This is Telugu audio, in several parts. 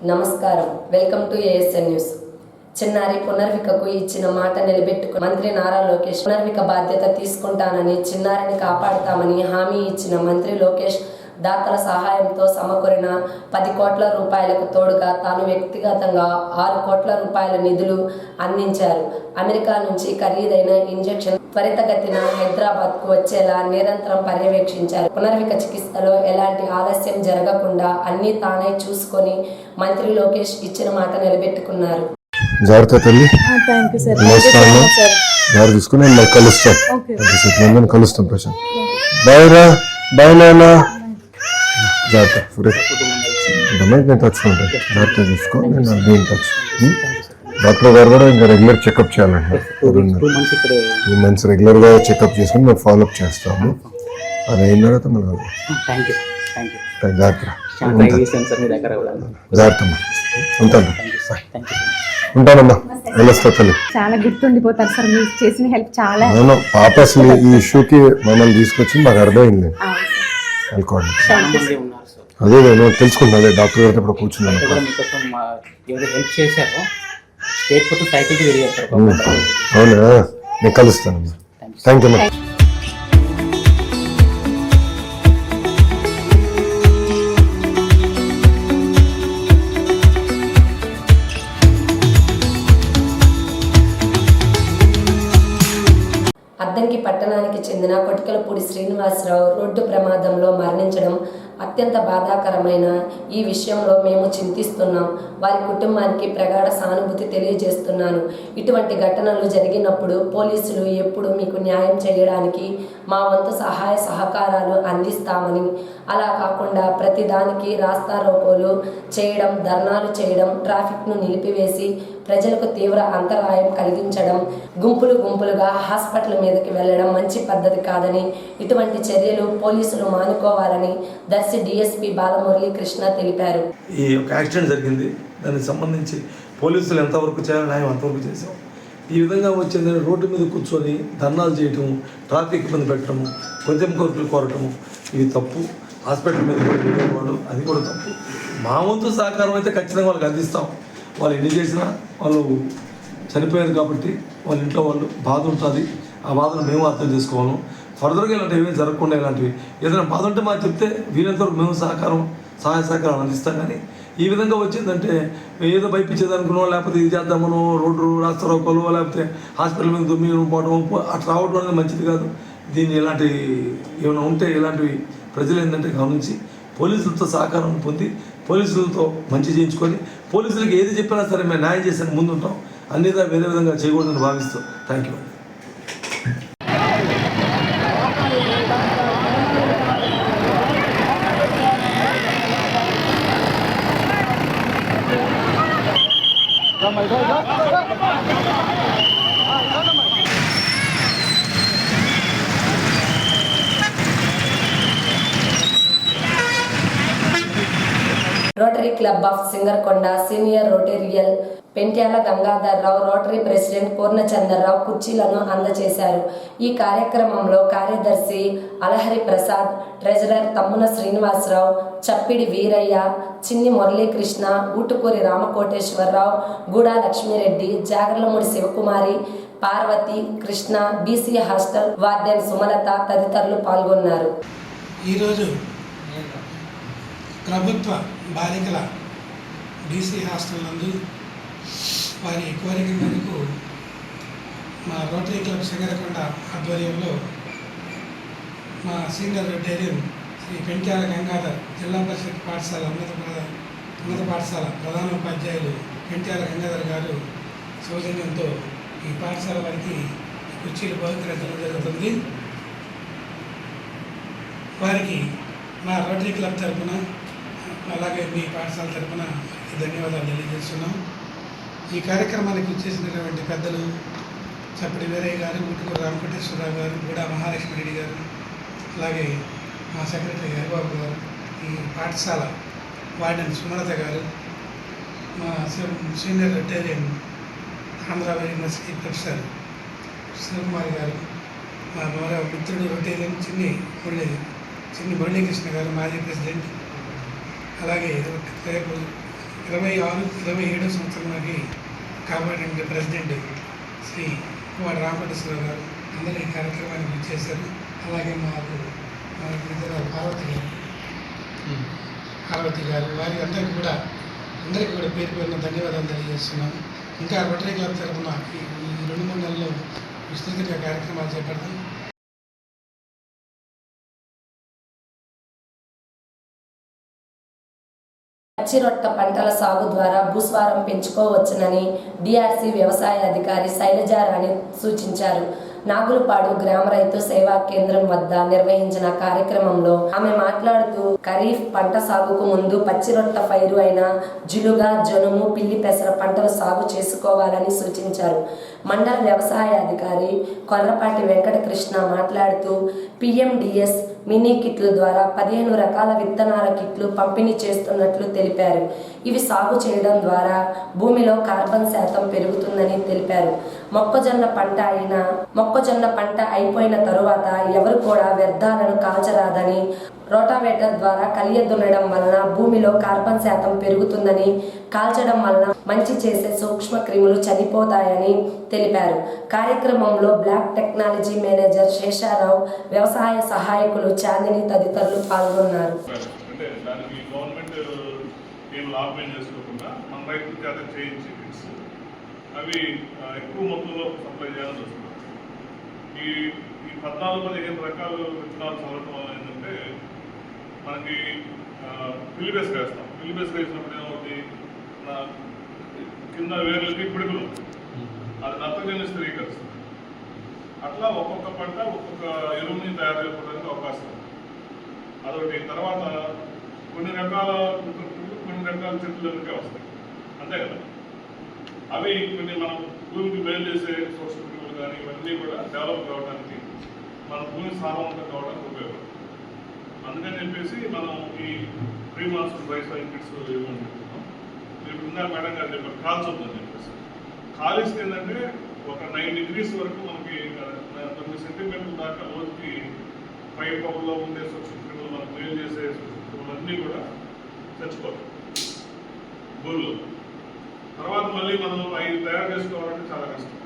నమస్కారం. Welcome to ASN news. చిన్నారి పునర్వికకు ఇచ్చిన మాట నిలబెట్టుకుని మంత్రి నారా లోకేష్ పునర్విక బాధ్యత తీసుకుంటానని, చిన్నారిని కాపాడుతామని హామీ ఇచ్చిన మంత్రి లోకేష్ దాతల సహాయంతో సమకూరిన 10 కోట్ల రూపాయలకు తోడుగా తాను వ్యక్తిగతంగా 6 కోట్ల రూపాయల నిధులు అందించారు. అమెరికా నుంచి ఖరీదైన ఇంజెక్షన్ త్వరితగతిన హైదరాబాద్కు వచ్చేలా నిరంతరం పర్యవేక్షించారు. పునర్విక చికిత్సలో ఎలాంటి ఆలస్యం జరగకుండా అన్ని తానే చూసుకొని మంత్రి లోకేష్ ఇచ్చిన మాట నిలబెట్టుకున్నారు. జాగ్రత్త తల్లి. కలుస్తాం ప్రశాంత్. బాయ్ నాన్న. జాగ్రత్త నేను టచ్ ఉంటాను. జాగ్రత్త చూసుకో. నేను బీన్ టచ్. డాక్టర్ గారు కూడా ఇంకా రెగ్యులర్ చెకప్ చేయాలండి. 2 months రెగ్యులర్గా చెకప్ చేసుకుని మేము ఫాలోఅప్ చేస్తాము. అది అయిన తర్వాత మళ్ళీ జాగ్రత్త. ఉంటాను. ఉంటానమ్మా. వెళ్ళొస్తా తల్లి. చాలా గుర్తుండిపోతారు సార్ మీరు చేసిన హెల్ప్. చాలా పాప అసలు ఈ ఇష్యూకి మమ్మల్ని తీసుకొచ్చి మాకు అర్థమైంది. అదే నేను తెలుసుకుంటాను. డాక్టర్ గారితో ఇప్పుడు కూర్చున్నాను. అవునా, నేను కలుస్తాను. Thank you. అద్దంకి పట్టణానికి చెందిన కొటికలపూడి శ్రీనివాసరావు రోడ్డు ప్రమాదంలో మరణించడం అత్యంత బాధాకరమైన ఈ విషయంలో మేము చింతిస్తున్నాం. వారి కుటుంబానికి ప్రగాఢ సానుభూతి తెలియజేస్తున్నాను. ఇటువంటి ఘటనలు జరిగినప్పుడు పోలీసులు ఎప్పుడు మీకు న్యాయం చేయడానికి మా వంతు సహాయ సహకారాలు అందిస్తామని, అలా కాకుండా ప్రతిదానికి రాస్తారోకోలు చేయడం, ధర్నాలు చేయడం, ట్రాఫిక్ను నిలిపివేసి ప్రజలకు తీవ్ర అంతరాయం కలిగించడం, గుంపులుగా హాస్పిటల్ మీదకి వెళ్లడం మంచి పద్ధతి కాదని, ఇటువంటి చర్యలు పోలీసులు మానుకోవాలని దర్శి డిఎస్పీ బాలమురళీ కృష్ణ తెలిపారు. ఈ ఒక యాక్సిడెంట్ జరిగింది. దానికి సంబంధించి పోలీసులు ఎంతవరకు చేయాలో న్యాయం అంతవరకు చేసాం. ఈ విధంగా వచ్చేది రోడ్డు మీద కూర్చొని ధర్నాలు చేయటము, ట్రాఫిక్ ఇబ్బంది పెట్టడము, కొంచెం కోరికలు కోరటము, ఇది తప్పు. హాస్పిటల్ మీద కూడా వాళ్ళు అది కూడా తప్పు. మా వంతు సహకారం అయితే ఖచ్చితంగా వాళ్ళకి అందిస్తాం. వాళ్ళు ఎన్ని చేసినా వాళ్ళు చనిపోయారు కాబట్టి వాళ్ళ ఇంట్లో వాళ్ళు బాధ ఉంటుంది. ఆ బాధను మేము అర్థం చేసుకోవాలి. ఫర్దర్గా ఇలాంటివి ఏమీ జరగకుండా ఇలాంటివి ఏదైనా బాధ ఉంటే మాకు చెప్తే వీలంతవరకు మేము సహాయ సహకారం అందిస్తాం. కానీ ఈ విధంగా వచ్చిందంటే ఏదో భయపించేదనుకున్నాం, లేకపోతే ఇది చేద్దామనో, రోడ్డు రాస్తారోకోలు, లేకపోతే హాస్పిటల్ మీద దుమ్మి పోవడం అట్లా రావడం అనేది మంచిది కాదు. దీన్ని ఇలాంటి ఏమైనా ఉంటే ఇలాంటివి ప్రజలు ఏంటంటే గమనించి పోలీసులతో సహకారం పొంది పోలీసులతో మంచి చేయించుకొని పోలీసులకు ఏది చెప్పినా సరే మేము న్యాయం చేసానికి ముందు ఉంటాం. అన్ని వేరే విధంగా చేయకూడదని భావిస్తాం. Thank you. Rotary club of Singarakonda senior rotarian Pentyala Gangadhara Rao, rotary president Purnachandra Rao కుర్చీలను అందజేశారు. ఈ కార్యక్రమంలో కార్యదర్శి Alahari Prasad, treasurer Tammina Srinivasa Rao, Chappidi Veeraiah, Chinni Muralikrishna, Utukuri Ramakoteswara Rao, Guda Lakshmi Reddy, Jagarlamudi Sivakumari, Parvathi, Krishna, BC hostel warden Sumalatha తదితరులు పాల్గొన్నారు. ఈరోజు ప్రభుత్వ బాలికల బీసీ హాస్టల్ నందు వారి కోరిక మేరకు మా రోటరీ క్లబ్ సింగరకొండ ఆధ్వర్యంలో మా సీనియర్ రొటేరియన్ శ్రీ పెంట్యాల గంగాధర్, జిల్లా పరిషత్ పాఠశాల ఉన్నత పాఠశాల ప్రధానోపాధ్యాయులు పెంట్యాల గంగాధర్ గారు సౌజన్యంతో ఈ పాఠశాల వారికి కుర్చీలు బహుకరించడం జరుగుతుంది. వారికి మా రోటరీ క్లబ్ తరఫున అలాగే మీ పాఠశాల తరఫున ధన్యవాదాలు తెలియజేస్తున్నాం. ఈ కార్యక్రమానికి వచ్చేసినటువంటి పెద్దలు చప్పటి వీరయ్య గారు, ఊటుకూరు రామకోటేశ్వరరావు గారు, గూడా మహాలక్ష్మిరెడ్డి గారు, అలాగే మా సెక్రటరీ హరిబాబు గారు, ఈ పాఠశాల వార్డెన్ సుమలత గారు, మా senior Rotarian Andhra university professor Sivakumari గారు, మా మిత్రుడు రొటేరియన్ చిన్ని మురళీకృష్ణ గారు, మాజీ ప్రెసిడెంట్, అలాగే రేపు 27 సంవత్సరంలోకి కాబోయే ప్రెసిడెంట్ శ్రీ కుమార్ రామకృష్ణరావు గారు అందరూ ఈ కార్యక్రమానికి ఇచ్చేశారు. అలాగే మాకు మిత్రులు పార్వతి గారు వారి అందరికీ కూడా పేరు పేరున ధన్యవాదాలు తెలియజేస్తున్నాను. ఇంకా రోటరీ క్లబ్ తరఫున ఈ 2-3 నెలల్లో విస్తృతంగా కార్యక్రమాలు చేపడతాం. పచ్చిరొట్ట పంటల సాగు ద్వారా భూస్వారం పెంచుకోవచ్చునని డిఆర్సి వ్యవసాయ అధికారి శైలజారాణి సూచించారు. నాగులపాడు గ్రామ రైతు సేవా కేంద్రం వద్ద నిర్వహించిన కార్యక్రమంలో ఆమె మాట్లాడుతూ ఖరీఫ్ పంట సాగుకు ముందు పచ్చిరొట్ట పైరు అయిన జిలుగా, జనుము, పిల్లి పెసర పంటలు సాగు చేసుకోవాలని సూచించారు. మండల వ్యవసాయ అధికారి కొర్రపాటి వెంకటకృష్ణ మాట్లాడుతూ PMDS మినీ కిట్ల ద్వారా 15 రకాల విత్తనాల కిట్లు పంపిణీ చేస్తున్నట్లు తెలిపారు. ఇవి సాగు చేయడం ద్వారా భూమిలో కార్బన్ శాతం పెరుగుతుందని తెలిపారు. మొక్కజొన్న పంట అయిపోయిన తరువాత ఎవరు కూడా వ్యర్థాలను కాల్చరాదని, రోటావేటర్ ద్వారా కలియ దున్నడం వలన భూమిలో కార్బన్ శాతం పెరుగుతుందని, కాల్చడం వలన మంచి చేసే సూక్ష్మ క్రిములు చనిపోతాయని తెలిపారు. కార్యక్రమంలో బ్లాక్ టెక్నాలజీ మేనేజర్ శేషారావు, వ్యవసాయ సహాయకులు చాందిని తదితరులు పాల్గొన్నారు. అవి ఎక్కువ మొత్తంలో సప్లై చేయాల్సి వస్తుంది. ఈ 14-15 రకాల విత్తనాలు చదవటం వల్ల ఏంటంటే మనకి పిల్లి బేస్ వేస్తాం. పిల్లి బేస్ వేసినప్పుడు ఏమవుతుంది, కింద వేర్లకి పిడుగులు, అది నత్తజని స్థిరీకరిస్తుంది. అట్లా ఒక్కొక్క పంట ఒక్కొక్క ఎరువుని తయారు చేసుకోవడానికి అవకాశం ఉంది. అదొకటి. తర్వాత కొన్ని రకాల చెట్లకే వస్తాయి, అంతే కదా. అవి కొన్ని మనం భూమికి మేలు చేసే సోషల్ క్రిములు కానీ ఇవన్నీ కూడా డెవలప్ కావడానికి, మన భూమి సారవంతం కావడానికి ఉపయోగపడుతుంది. అందుకని చెప్పేసి మనం ఈ ప్రీ మాన్సూన్ రైస్ కిట్స్ ఏమనుకుంటున్నాం. మీరు ఇందా మేడం గారు చెప్పారు కాల్చొద్దని చెప్పేసి. కాలిస్తే ఏంటంటే ఒక 9 degrees వరకు మనకి 9 సెంటీమీటర్ల దాకా రోజుకి పై పొగలో ఉండే సూక్ష్మ క్రిములు, మనకు మేలు చేసే సూక్ష్మ క్రిములు అన్నీ కూడా చచ్చిపోతాయి భూమిలో. తర్వాత మళ్ళీ మనం అవి తయారు చేసుకోవాలంటే చాలా కష్టం.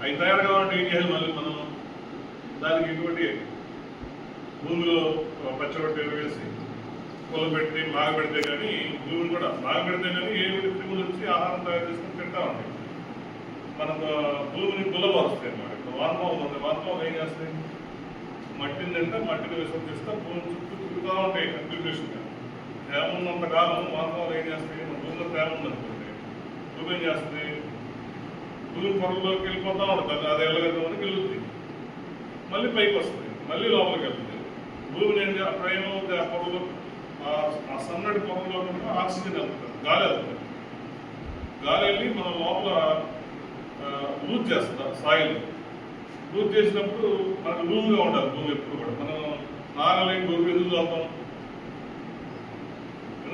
అవి తయారు కావాలంటే ఏం చేయాలి, మళ్ళీ మనం దానికి ఇటువంటి భూమిలో పచ్చబట్టి వేసి పొలం పెట్టి బాగపెడితే కానీ, భూమిని కూడా బాగపెడితే కానీ ఏమిటి క్రిములు వచ్చి ఆహారం తయారు చేసుకుని తింటా ఉంటాయి. మనకు భూమిని గుల్లబరుస్తాయి అన్నమాట. ఇప్పుడు వానపాములు ఉంది, వానపాములు ఏం చేస్తాయి, మట్టిని తింటే మట్టిని విసర్జిస్తే భూమి చుట్టూ తిరుగుతూ ఉంటాయి కంటిన్యూషన్గా. తేమ ఉన్నంత కాలం వానపాములు ఏం చేస్తాయి, మన భూమిలో తేమ ఉందనుకోండి, భూమి ఏం చేస్తుంది, భూమి పొరలోకి వెళ్ళిపోతూ ఉంటుంది. అది వెళ్ళగలకి వెళ్తుంది, మళ్ళీ పైకి వస్తుంది, మళ్ళీ లోపలికి వెళ్తుంది. భూమిని ఏం ఏమవుతుంది, ఆ పొరలో ఆ సన్నటి పొరలో ఆక్సిజన్ వెళ్తుంది, గాలి వెళ్తుంది. గాలి వెళ్ళి మన లోపల లూజ్ చేస్తుంది సాయిల్. లూజ్ చేసినప్పుడు మనకు లూజ్గా ఉండాలి భూమి ఎప్పుడు కూడా. మనం నాగలేని భూమి ఎందుకు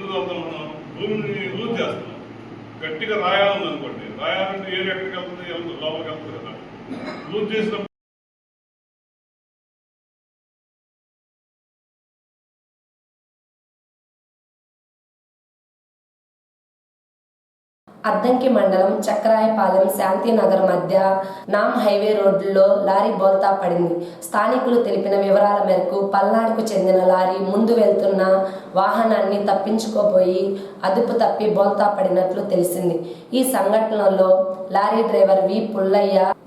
చదువుతాం మనం భూమిని లూజ్ చేస్తాం. గట్టిగా రాయాలి అనుకోండి, రాయాలంటే ఏరు ఎక్కడికి వెళ్తుంది, లోపలికి వెళ్తుంది కదా. లూజ్ చేసినప్పుడు అద్దంకి మండలం చక్రాయపాలెం శాంతినగర్ మధ్య నామ్ హైవే రోడ్డులో లారీ బోల్తా పడింది. స్థానికులు తెలిపిన వివరాల మేరకు పల్నాడుకు చెందిన లారీ ముందు వెళ్తున్న వాహనాన్ని తప్పించుకోబోయి అదుపు తప్పి బోల్తా పడినట్లు తెలిసింది. ఈ సంఘటనలో లారీ డ్రైవర్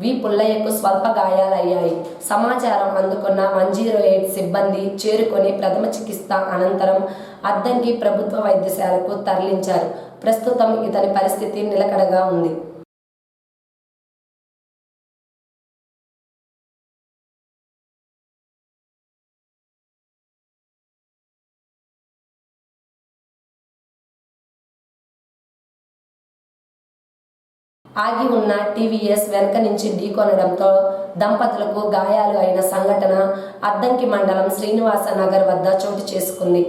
వి పుల్లయ్యకు స్వల్ప గాయాలయ్యాయి. సమాచారం అందుకున్న 108 సిబ్బంది చేరుకొని ప్రథమ చికిత్స అనంతరం అద్దంకి ప్రభుత్వ వైద్యశాలకు తరలించారు. ప్రస్తుతం ఇతని పరిస్థితి నిలకడగా ఉంది. ఆగి ఉన్న టీవీఎస్ వెనక నుంచి ఢీకొనడంతో దంపతులకు గాయాలు అయిన సంఘటన అద్దంకి మండలం శ్రీనివాస నగర్ వద్ద చోటు చేసుకుంది.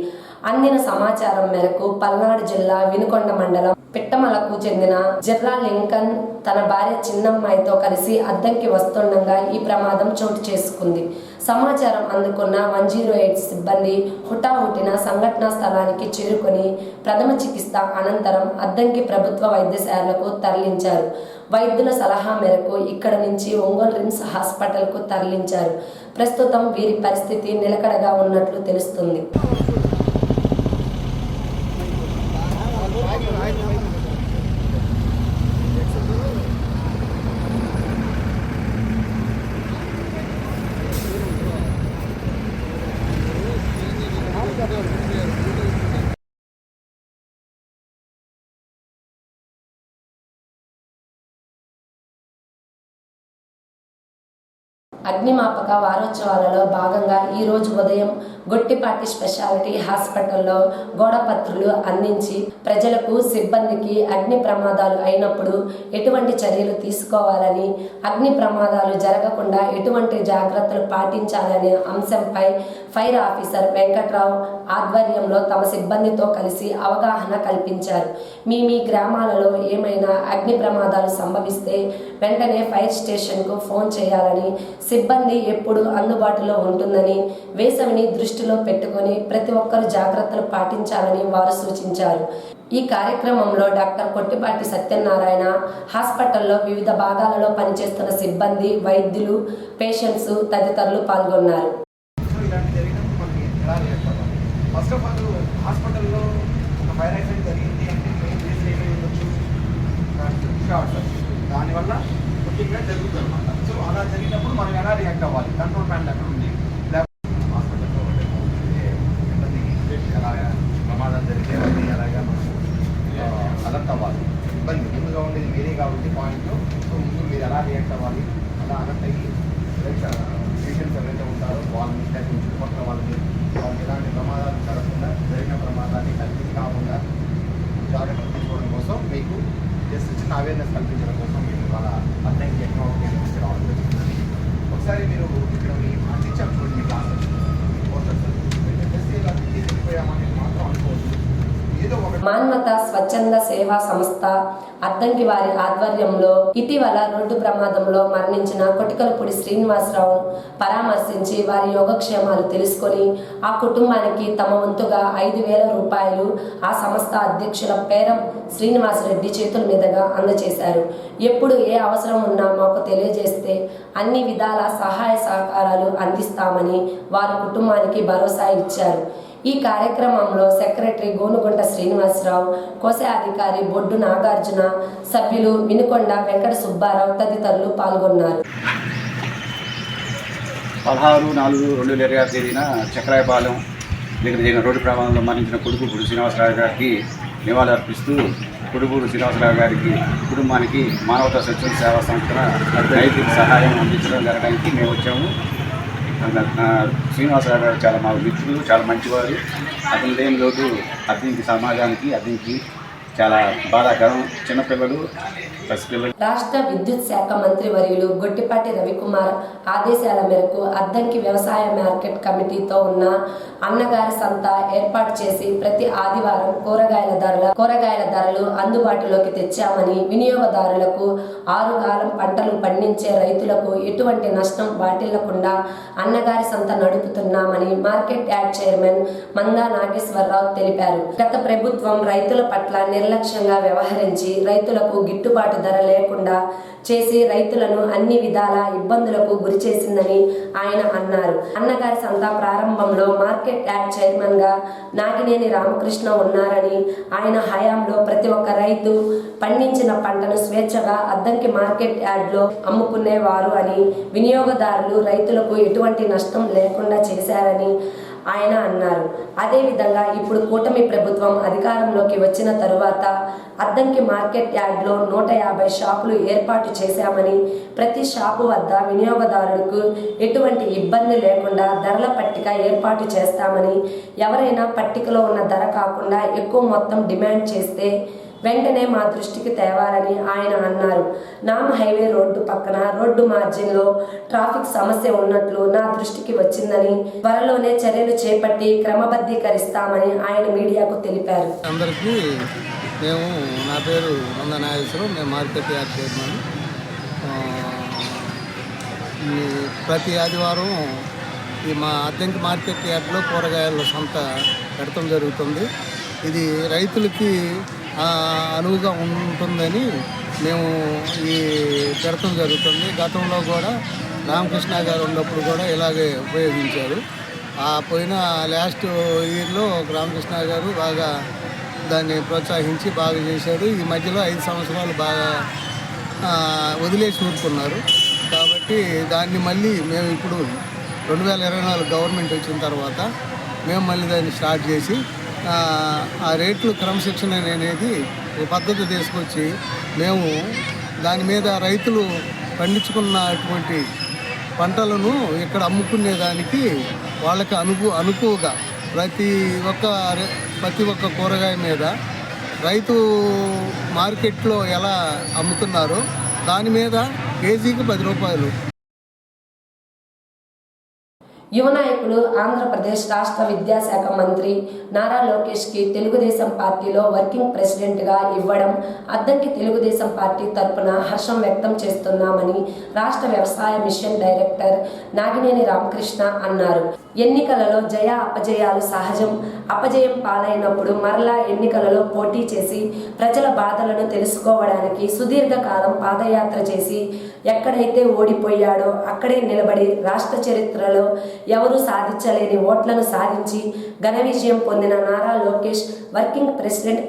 అందిన సమాచారం మేరకు పల్నాడు జిల్లా వినుకొండ మండలం పిట్టమలకు చెందిన జిర్రా లింకన్ తన భార్య చిన్నమ్మాయితో కలిసి అద్దంకి వస్తుండగా ఈ ప్రమాదం చోటు చేసుకుంది. సమాచారం అందుకున్న 108 సిబ్బంది హుటాహుటిన సంఘటనా స్థలానికి చేరుకొని ప్రథమ చికిత్స అనంతరం అద్దంకి ప్రభుత్వ వైద్యశాలకు తరలించారు. వైద్యుల సలహా మేరకు ఇక్కడ నుంచి ఒంగోలు రిమ్స్ హాస్పిటల్కు తరలించారు. ప్రస్తుతం వీరి పరిస్థితి నిలకడగా ఉన్నట్లు తెలుస్తుంది. అగ్నిమాపక వారోత్సవాలలో భాగంగా ఈ రోజు ఉదయం గొట్టిపాటి స్పెషాలిటీ హాస్పిటల్లో గోడపత్రులు అందించి ప్రజలకు సిబ్బందికి అగ్ని ప్రమాదాలు అయినప్పుడు ఎటువంటి చర్యలు తీసుకోవాలని, అగ్ని ప్రమాదాలు జరగకుండా ఎటువంటి జాగ్రత్తలు పాటించాలనే అంశంపై ఫైర్ ఆఫీసర్ వెంకట్రావు ఆధ్వర్యంలో తమ సిబ్బందితో కలిసి అవగాహన కల్పించారు. మీ గ్రామాలలో ఏమైనా అగ్ని ప్రమాదాలు సంభవిస్తే వెంటనే ఫైర్ స్టేషన్కు ఫోన్ చేయాలని, సిబ్బంది ఎప్పుడు అందుబాటులో ఉంటుందని, వేసవిని దృష్టిలో పెట్టుకొని ప్రతి ఒక్కరు జాగ్రత్తలు పాటించాలని వారు సూచించారు. ఈ కార్యక్రమంలో డాక్టర్ కొట్టిపాటి సత్యనారాయణ, హాస్పిటల్లో వివిధ భాగాలలో పనిచేస్తున్న సిబ్బంది, వైద్యులు, పేషెంట్స్ తదితరులు పాల్గొన్నారు. ఫస్ట్ ఆఫ్ ఆల్ హాస్పిటల్లో ఒక ఫైర్ యాక్సిడెంట్ జరిగింది అంటే మెయిన్ రీజన్ ఏమై ఉండొచ్చు, షార్ట్ సర్క్యూట్. దానివల్ల ముఖ్యంగా జరుగుతుంది అనమాట. సో అలా జరిగినప్పుడు మనం ఎలా రియాక్ట్ అవ్వాలి, కంట్రోల్ ప్యానల్ ఎక్కడ ఉంది, హాస్పిటల్లో ఎలా ప్రమాదాలు జరిగితే ఎలాగా మనం అలర్ట్ అవ్వాలి. ఇబ్బంది ముందుగా ఉండేది మీరే కాబట్టి పాయింట్లో. సో ముందు మీరు ఎలా రియాక్ట్ అవ్వాలి, అలా అలర్ట్ అయ్యి పేషెంట్స్ ఎవరైతే ఉంటారో వాళ్ళని చుట్టుపక్కల వాళ్ళకి ఎలాంటి ప్రమాదాలు జరగకుండా, జరిగిన ప్రమాదాన్ని కంటిన్యూ కాకుండా జాగ్రత్తలు తీసుకోవడం కోసం మీకు జస్ట్ చిన్న అవేర్నెస్ కల్పించడం కోసం మేము వాళ్ళ అర్థంకి టెక్నాలజీ రావడం జరుగుతుంది. ఒకసారి మీరు ఇక్కడ అందించాం చూడండి, మీ క్లాస్ పోస్టర్స్ జస్ట్ ఇలా వెళ్ళిపోయామని మాత్రం అనుకోవచ్చు. మానవత స్వచ్ఛంద సేవా సంస్థ అద్దంకి వారి ఆధ్వర్యంలో ఇటీవల రోడ్డు ప్రమాదంలో మరణించిన కొటికలపూడి శ్రీనివాసరావు పరామర్శించి వారి యోగక్షేమాలు తెలుసుకొని ఆ కుటుంబానికి తమ వంతుగా 5,000 రూపాయలు ఆ సంస్థ అధ్యక్షుల పేరం శ్రీనివాసరెడ్డి చేతుల మీదుగా అందజేశారు. ఎప్పుడు ఏ అవసరం ఉన్నా మాకు తెలియజేస్తే అన్ని విధాల సహాయ సహకారాలు అందిస్తామని వారి కుటుంబానికి భరోసా ఇచ్చారు. ఈ కార్యక్రమంలో సెక్రటరీ గోనుగుంట శ్రీనివాసరావు, కోశాధికారి బొడ్డు నాగార్జున, సభ్యులు వినుకొండ వెంకట సుబ్బారావు తదితరులు పాల్గొన్నారు. 16/4/2020 చక్రాయపాలెం దగ్గర జరిగిన రోడ్డు ప్రమాదంలో మరణించిన కొడుకుపూడి శ్రీనివాసరావు గారికి నివాళులు అర్పిస్తూ కొడుకుపూడి శ్రీనివాసరావు గారికి కుటుంబానికి మానవతా స్వచ్ఛంద సేవా సంస్థ నైతిక సహాయం అందించడం జరగడానికి మేము వచ్చాము. శ్రీనివాసరావు గారు చాలా మా మిత్రులు, చాలా మంచివారు. అతని లేని లోటు అతనికి సమాజానికి అతనికి చాలా బాధాకరం. చిన్నపిల్లలు, పసిపిల్లలు. రాష్ట్ర విద్యుత్ శాఖ మంత్రి వర్యులు గొట్టిపాటి రవికుమార్ ఆదేశాల మేరకు అద్దంకి వ్యవసాయ మార్కెట్ కమిటీతో ఉన్న అన్నగారి సంత ఏర్పాటు చేసి ప్రతి ఆదివారం కూరగాయల ధరలు అందుబాటులోకి తెచ్చామని, వినియోగదారులకు ఆరుగాలం పంటలు పండించే రైతులకు ఎటువంటి నష్టం వాటిల్లకుండా అన్నగారి సంత నడుపుతున్నామని మార్కెట్ యార్డ్ చైర్మన్ మందా నాగేశ్వరరావు తెలిపారు. గత ప్రభుత్వం రైతుల పట్ల నిర్లక్ష్యంగా వ్యవహరించి రైతులకు గిట్టుబాటు ధర లేకుండా చేసి రైతులను అన్ని విధాల ఇబ్బందులకు గురి చేసిందని ఆయన అన్నారు. అన్నగారి సంత ప్రారంభంలో మార్కెట్ యార్డ్ చైర్మన్ గా నాగినేని రామకృష్ణ ఉన్నారని, ఆయన హయాంలో ప్రతి ఒక్క రైతు పండించిన పంటను స్వేచ్ఛగా అద్దంకి మార్కెట్ యార్డ్లో అమ్ముకునేవారు అని, వినియోగదారులు రైతులకు ఎటువంటి నష్టం లేకుండా చేశారని ఆయన అన్నారు. అదేవిధంగా ఇప్పుడు కూటమి ప్రభుత్వం అధికారంలోకి వచ్చిన తరువాత అద్దంకి మార్కెట్ యార్డ్లో 150 షాపులు ఏర్పాటు చేశామని, ప్రతి షాపు వద్ద వినియోగదారులకు ఎటువంటి ఇబ్బంది లేకుండా ధరల పట్టిక ఏర్పాటు చేస్తామని, ఎవరైనా పట్టికలో ఉన్న ధర కాకుండా ఎక్కువ మొత్తం డిమాండ్ చేస్తే వెంటనే మా దృష్టికి తేవాలని ఆయన అన్నారు. నామ్ హైవే రోడ్డు పక్కన రోడ్డు మార్జిన్లో ట్రాఫిక్ సమస్య ఉన్నట్లు నా దృష్టికి వచ్చిందని, త్వరలోనే చర్యలు చేపట్టి క్రమబద్ధీకరిస్తామని ఆయన మీడియాకు తెలిపారు. అందరికీ నా పేరు నాగేశ్వరం, నేను మార్కెట్ యార్డ్ చైర్మన్. ప్రతి ఆదివారం మా అద్దెంకి మార్కెట్ యార్డ్లో కూరగాయల సంత పెడతాం జరుగుతుంది. ఇది రైతులకి అనువుగా ఉంటుందని మేము ఈ పెడతాం జరుగుతుంది. గతంలో కూడా రామకృష్ణ గారు ఉన్నప్పుడు కూడా ఇలాగే ఉపయోగించారు. పోయిన లాస్ట్ ఇయర్లో రామకృష్ణ గారు బాగా దాన్ని ప్రోత్సహించి బాగా చేశాడు. ఈ మధ్యలో 5 సంవత్సరాలు బాగా వదిలేసి ఊరుకున్నారు. కాబట్టి దాన్ని మళ్ళీ మేము ఇప్పుడు 2024 గవర్నమెంట్ వచ్చిన తర్వాత మేము మళ్ళీ దాన్ని స్టార్ట్ చేసి ఆ రేట్లు క్రమశిక్షణ అనేది ఒక పద్ధతి తీసుకొచ్చి మేము దాని మీద రైతులు పండించుకున్నటువంటి పంటలను ఇక్కడ అమ్ముకునేదానికి వాళ్ళకి అనుకువగా ప్రతి ఒక్క కూరగాయ మీద రైతు మార్కెట్లో ఎలా అమ్ముతున్నారో దాని మీద కేజీకి 10 రూపాయలు. యువ నాయకులు ఆంధ్రప్రదేశ్ రాష్ట్ర విద్యాశాఖ మంత్రి నారా లోకేష్కి తెలుగుదేశం పార్టీలో వర్కింగ్ ప్రెసిడెంట్గా ఇవ్వడం అద్దంకి తెలుగుదేశం పార్టీ తరపున హర్షం వ్యక్తం చేస్తున్నామని రాష్ట్ర వ్యవసాయ మిషన్ డైరెక్టర్ నాగినేని రామకృష్ణ అన్నారు. ఎన్నికలలో జయ అపజయాలు సహజం. అపజయం పాలైనప్పుడు మరలా ఎన్నికలలో పోటీ చేసి ప్రజల బాధలను తెలుసుకోవడానికి సుదీర్ఘకాలం పాదయాత్ర చేసి ఎక్కడైతే ఓడిపోయాడో అక్కడే నిలబడి రాష్ట్ర చరిత్రలో ఎవరూ సాధించలేని ఓట్లను సాధించి ఘన విజయం పొందిన నారా లోకేష్ వర్కింగ్ ప్రెసిడెంట్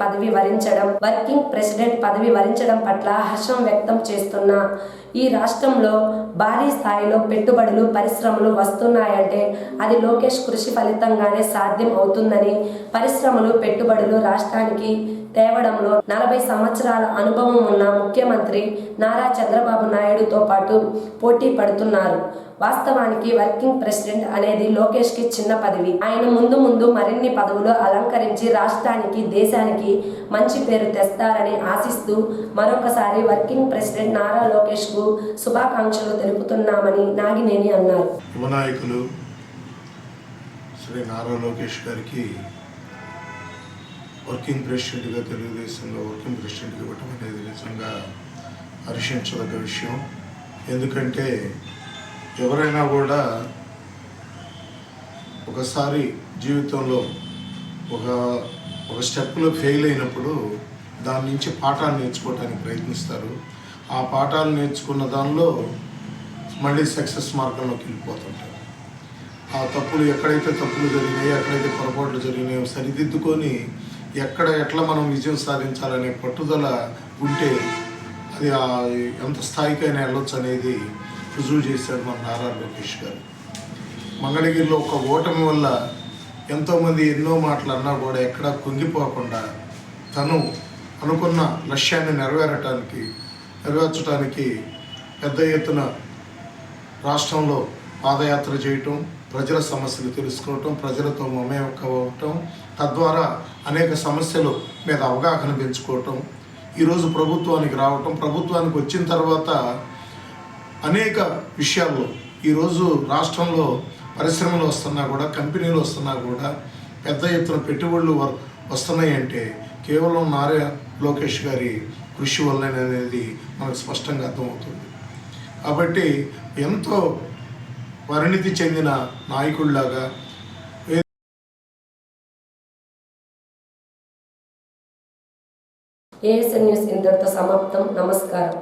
పదవి వరించడం పట్ల హర్షం వ్యక్తం చేస్తున్న ఈ రాష్ట్రంలో భారీ స్థాయిలో పెట్టుబడులు పరిశ్రమలు వస్తున్నాయంటే అది లోకేష్ కృషి ఫలితంగానే సాధ్యం అవుతుందని, పరిశ్రమలు పెట్టుబడులు రాష్ట్రానికి తేవడంలో 40 సంవత్సరాల అనుభవం ఉన్న ముఖ్యమంత్రి నారా చంద్రబాబు నాయుడుతో పాటు పోటీ పడుతున్నారు. వాస్తవానికి వర్కింగ్ ప్రెసిడెంట్ అనేది లోకేష్కి చిన్న పదవి. ఆయన ముందు మరిన్ని పదవులు అలంకరించి రాష్ట్రానికి దేశానికి మంచి పేరు తెస్తారని ఆశిస్తూ మరొకసారి వర్కింగ్ ప్రెసిడెంట్ నారా లోకేష్కు శుభాకాంక్షలు తెలుపుతున్నామని నాగినేని అన్నారు. యువ నాయకులు శ్రీ నారా లోకేష్ గారికి వర్కింగ్ ప్రెసిడెంట్గా తెలుగుదేశంలో వర్కింగ్ ప్రెసిడెంట్గా ఇవ్వటం అనేది నిజంగా హర్షించదగ్గ విషయం. ఎందుకంటే ఎవరైనా కూడా ఒకసారి జీవితంలో ఒక స్టెప్లో ఫెయిల్ అయినప్పుడు దాని నుంచి పాఠాలు నేర్చుకోవడానికి ప్రయత్నిస్తారు. ఆ పాఠాలు నేర్చుకున్న దానిలో మళ్ళీ సక్సెస్ మార్గంలోకి వెళ్ళిపోతుంటారు. ఆ తప్పులు ఎక్కడైతే తప్పులు జరిగినాయో, ఎక్కడైతే పొరపాట్లు జరిగినాయో సరిదిద్దుకొని ఎట్లా మనం విజయం సాధించాలనే పట్టుదల ఉంటే అది ఎంత స్థాయికైనా వెళ్ళొచ్చు అనేది రుజువు చేశారు మన నారా లోకేష్ గారు. మంగళగిరిలో ఒక ఓటమి వల్ల ఎంతోమంది ఎన్నో మాటలు అన్నా కూడా ఎక్కడా కుంగిపోకుండా తను అనుకున్న లక్ష్యాన్ని నెరవేర్చడానికి పెద్ద ఎత్తున రాష్ట్రంలో పాదయాత్ర చేయటం, ప్రజల సమస్యలు తెలుసుకోవటం, ప్రజలతో మమేకమవటం, తద్వారా అనేక సమస్యల మీద అవగాహన పెంచుకోవటం, ఈరోజు ప్రభుత్వానికి రావటం, ప్రభుత్వానికి వచ్చిన తర్వాత అనేక విషయాల్లో ఈరోజు రాష్ట్రంలో పరిశ్రమలు వస్తున్నా కూడా, కంపెనీలు వస్తున్నా కూడా, పెద్ద ఎత్తున పెట్టుబడులు వస్తున్నాయంటే కేవలం నారా లోకేష్ గారి కృషి వల్లనే అనేది మనకు స్పష్టంగా అర్థమవుతుంది. కాబట్టి ఎంతో పరిణితి చెందిన నాయకుడిలాగా ఏఎస్ఎన్ న్యూస్ ఇంతటితో సమాప్తం. నమస్కారం.